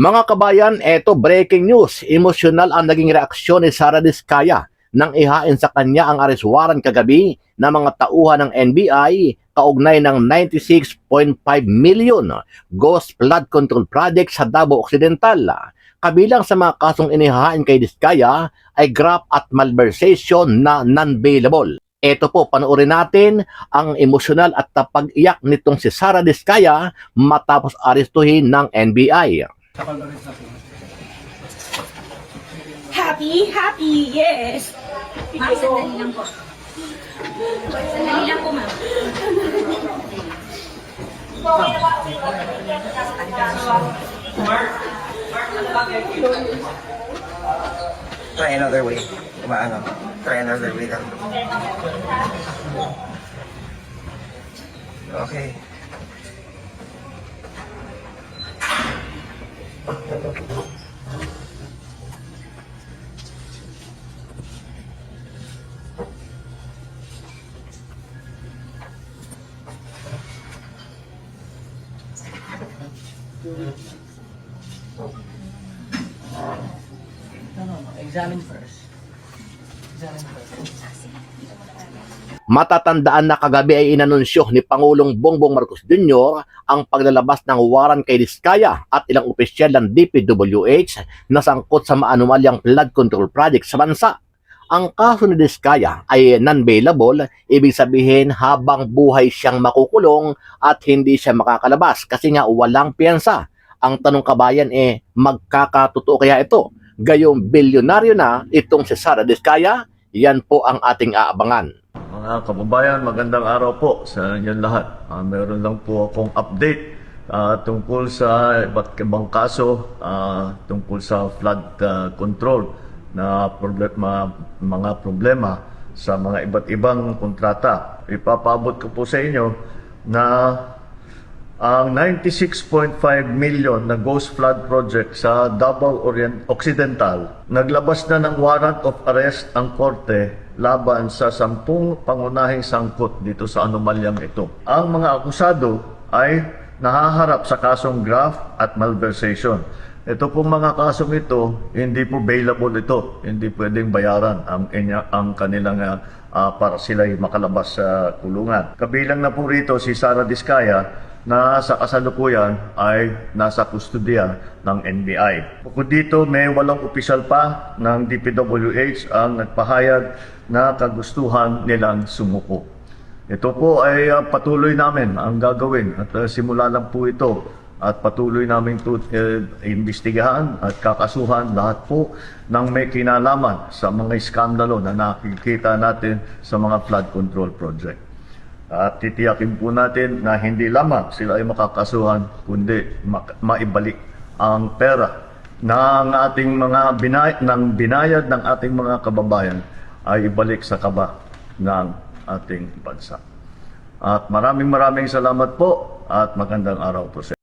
Mga kabayan, eto breaking news. Emosyonal ang naging reaksyon ni Sara Diskaya nang ihain sa kanya ang arrest warrant kagabi ng mga tauhan ng NBI kaugnay ng 96.5 million ghost flood control project sa Davao Occidental. Kabilang sa mga kasong inihain kay Diskaya ay graft at malversation na non-bailable. Ito po, panoorin natin ang emosyonal at tapag-iyak nitong si Sara Diskaya matapos arestuhin ng NBI. Happy, yes! Ma'am, sandali lang po. Sandali lang po, ma'am. Try another way. Try another way lang. Okay. Examine first. Matatandaan na kagabi ay inanunsyo ni Pangulong Bongbong Marcos Jr. ang paglalabas ng warrant kay Diskaya at ilang opisyal ng DPWH na sangkot sa maanumalyang flood control project sa bansa. Ang kaso ni Diskaya ay non-bailable, ibig sabihin habang buhay siyang makukulong at hindi siya makakalabas kasi nga walang piyansa. Ang tanong kabayan magkakatotoo kaya ito? Gayong bilyonaryo na itong si Sara Diskaya? Yan po ang ating aabangan. Mga kababayan, magandang araw po sa inyong lahat. Meron lang po akong update tungkol sa iba't ibang kaso tungkol sa flood control na mga problema sa mga iba't ibang kontrata. Ipapaabot ko po sa inyo na ang 96.5 million na ghost flood project sa Davao Occidental, naglabas na ng warrant of arrest ang korte laban sa 10 pangunahing sangkot dito sa anomalyang ito. Ang mga akusado ay nahaharap sa kasong graft at malversation. Ito pong mga kasong ito, hindi po bailable ito. Hindi pwedeng bayaran ang kanilang para sila'y makalabas sa kulungan. Kabilang na po rito si Sara Diskaya na sa kasalukuyan ay nasa kustodiya ng NBI. Bukod dito, may 8 opisyal pa ng DPWH ang nagpahayag na kagustuhan nilang sumuko. Ito po ay patuloy namin ang gagawin at simula lang po ito at patuloy namin imbestigahan at kakasuhan lahat po ng may kinalaman sa mga iskandalo na nakikita natin sa mga flood control project. At titiyakin po natin na hindi lamang sila ay makakasuhan, kundi maibalik ang pera ng ating mga binayad ng ating mga kababayan ay ibalik sa kaba ng ating bansa. At maraming salamat po at magandang araw po sa